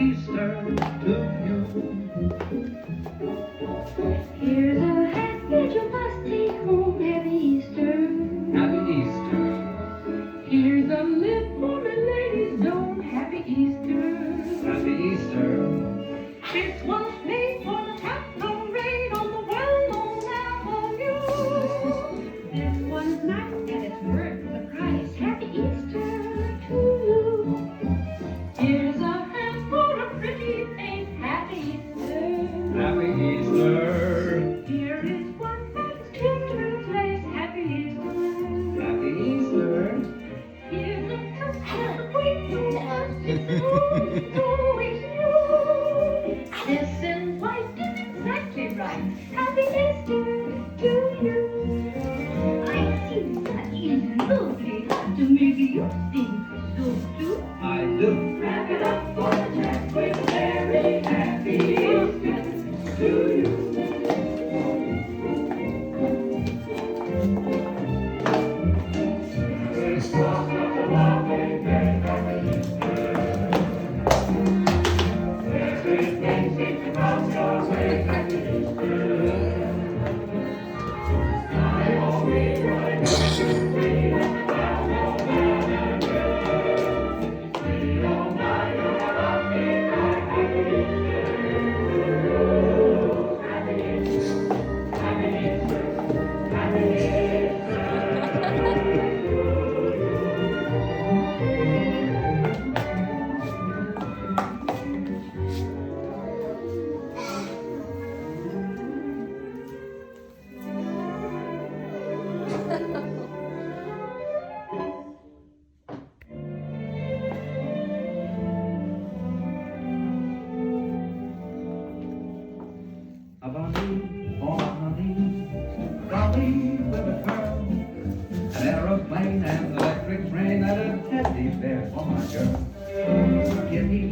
Easter to you. Here's a hat that you must take home. Happy Easter. Happy Easter. Here's a lift for the ladies' dome. Happy Easter. Happy Easter. This one's paid for the top parade on the well-known avenue. This one's nice and it's worth the price. Happy Easter to you. Here's a hat for a pretty face. Happy Easter. Happy Easter. Here is one that's children's lace. Happy Easter. Happy Easter. Here's a cupcake with no us. It's always you. This in white is exactly right. Happy Easter to you. I think that is lovely to make you sing so too. I do. Wrap it up for the Jack with a very happy Easter to you. A bunny for a honey, a dolly with a curl, an aeroplane and electric train, and a teddy bear for my girl. A kitty